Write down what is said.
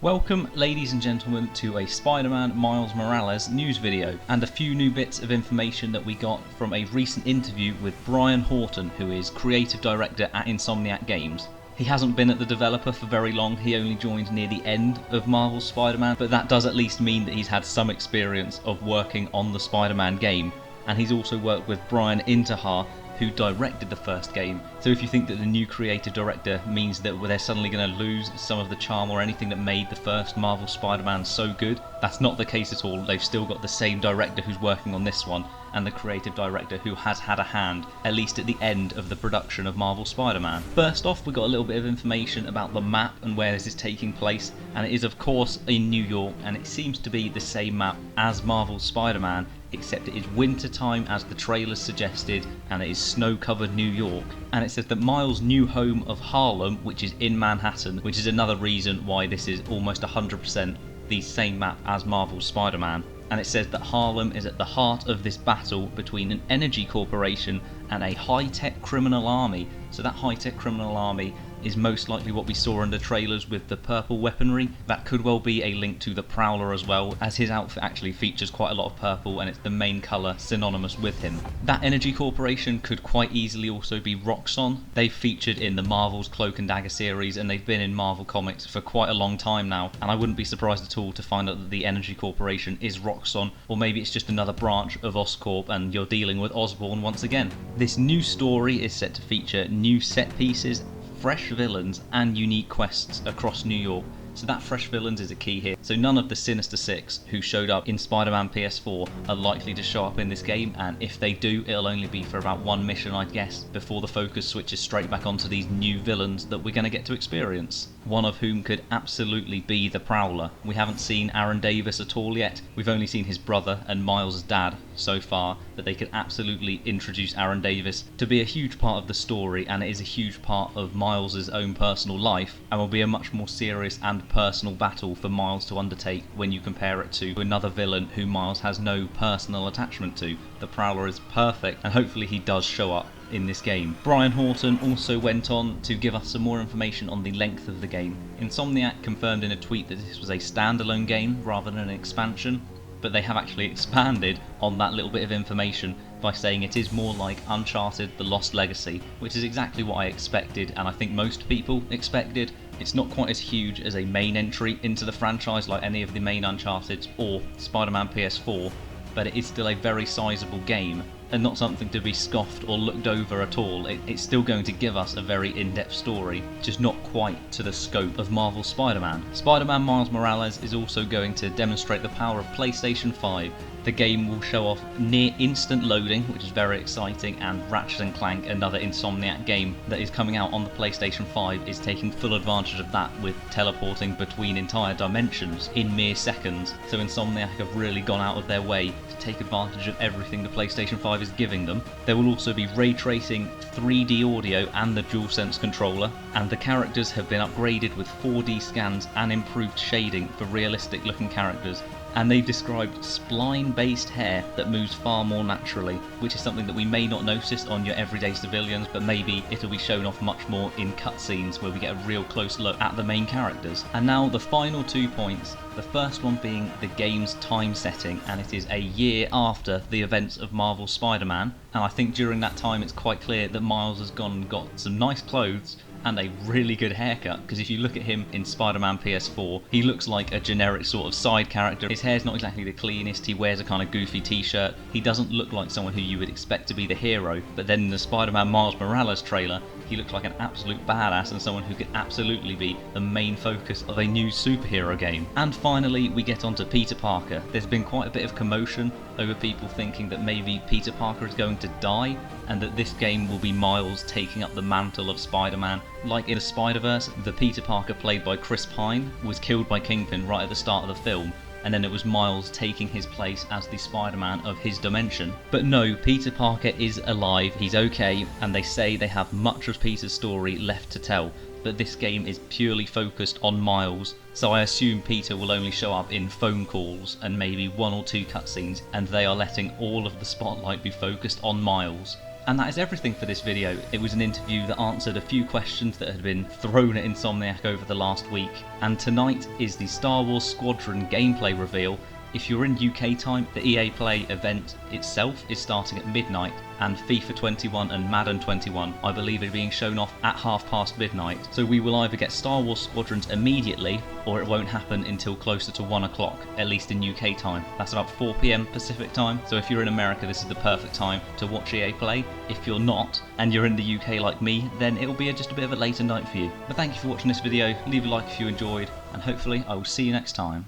Welcome, ladies and gentlemen, to a Spider-Man Miles Morales news video, and a few new bits of information that we got from a recent interview with Brian Horton, who is creative director at Insomniac Games. He hasn't been at the developer for very long, he only joined near the end of Marvel's Spider-Man, but that does at least mean that he's had some experience of working on the Spider-Man game, and he's also worked with Brian Intihar, who directed the first game. So if you think that the new creative director means that they're suddenly going to lose some of the charm or anything that made the first Marvel Spider-Man so good, that's not the case at all. They've still got the same director who's working on this one, and the creative director who has had a hand, at least at the end of the production of Marvel Spider-Man. First off, we got a little bit of information about the map and where this is taking place, and it is of course in New York, and it seems to be the same map as Marvel Spider-Man, except it is winter time as the trailers suggested, and it is snow-covered New York. And it says that Miles' new home of Harlem, which is in Manhattan, which is another reason why this is almost 100% the same map as Marvel's Spider-Man. And it says that Harlem is at the heart of this battle between an energy corporation and a high-tech criminal army. So that high-tech criminal army is most likely what we saw in the trailers with the purple weaponry. That could well be a link to the Prowler as well, as his outfit actually features quite a lot of purple and it's the main colour synonymous with him. That energy corporation could quite easily also be Roxxon. They've featured in the Marvel's Cloak and Dagger series, and they've been in Marvel Comics for quite a long time now, and I wouldn't be surprised at all to find out that the energy corporation is Roxxon, or maybe it's just another branch of Oscorp and you're dealing with Osborn once again. This new story is set to feature new set pieces, fresh villains and unique quests across New York. So that fresh villains is a key here. So none of the Sinister Six who showed up in Spider-Man PS4 are likely to show up in this game, and if they do, it'll only be for about one mission, I'd guess, before the focus switches straight back onto these new villains that we're going to get to experience. One of whom could absolutely be the Prowler. We haven't seen Aaron Davis at all yet. We've only seen his brother and Miles' dad so far, but they could absolutely introduce Aaron Davis to be a huge part of the story, and it is a huge part of Miles' own personal life, and will be a much more serious and personal battle for Miles to undertake when you compare it to another villain who Miles has no personal attachment to. The Prowler is perfect, and hopefully he does show up in this game. Brian Horton also went on to give us some more information on the length of the game. Insomniac confirmed in a tweet that this was a standalone game rather than an expansion, but they have actually expanded on that little bit of information by saying it is more like Uncharted: The Lost Legacy, which is exactly what I expected, and I think most people expected. It's not quite as huge as a main entry into the franchise like any of the main Uncharted or Spider-Man PS4, but it is still a very sizable game, and not something to be scoffed or looked over at all. It's still going to give us a very in-depth story, just not quite to the scope of Marvel's Spider-Man. Spider-Man Miles Morales is also going to demonstrate the power of PlayStation 5. The game will show off near instant loading, which is very exciting, and Ratchet & Clank, another Insomniac game that is coming out on the PlayStation 5, is taking full advantage of that with teleporting between entire dimensions in mere seconds. So Insomniac have really gone out of their way to take advantage of everything the PlayStation 5 is giving them. There will also be ray tracing, 3D audio and the DualSense controller, and the characters have been upgraded with 4D scans and improved shading for realistic looking characters. And they've described spline-based hair that moves far more naturally, which is something that we may not notice on your everyday civilians, but maybe it'll be shown off much more in cutscenes where we get a real close look at the main characters. And now the final 2 points. The first one being the game's time setting, and it is a year after the events of Marvel's Spider-Man, and I think during that time it's quite clear that Miles has gone and got some nice clothes and a really good haircut, because if you look at him in Spider-Man PS4, he looks like a generic sort of side character. His hair's not exactly the cleanest, he wears a kind of goofy t-shirt, he doesn't look like someone who you would expect to be the hero, but then in the Spider-Man Miles Morales trailer, he looks like an absolute badass and someone who could absolutely be the main focus of a new superhero game. And finally, we get on to Peter Parker. There's been quite a bit of commotion over people thinking that maybe Peter Parker is going to die, and that this game will be Miles taking up the mantle of Spider-Man. Like in the Spider-Verse, the Peter Parker played by Chris Pine was killed by Kingpin right at the start of the film, and then it was Miles taking his place as the Spider-Man of his dimension. But no, Peter Parker is alive, he's okay, and they say they have much of Peter's story left to tell, but this game is purely focused on Miles, so I assume Peter will only show up in phone calls and maybe 1 or 2 cutscenes, and they are letting all of the spotlight be focused on Miles. And that is everything for this video. It was an interview that answered a few questions that had been thrown at Insomniac over the last week. And tonight is the Star Wars Squadron gameplay reveal. If you're in UK time, the EA Play event itself is starting at midnight, and FIFA 21 and Madden 21 I believe are being shown off at midnight. So we will either get Star Wars Squadrons immediately, or it won't happen until closer to 1 o'clock, at least in UK time. That's about 4 PM Pacific time, so if you're in America this is the perfect time to watch EA Play. If you're not, and you're in the UK like me, then it'll be just a bit of a later night for you. But thank you for watching this video, leave a like if you enjoyed, and hopefully I will see you next time.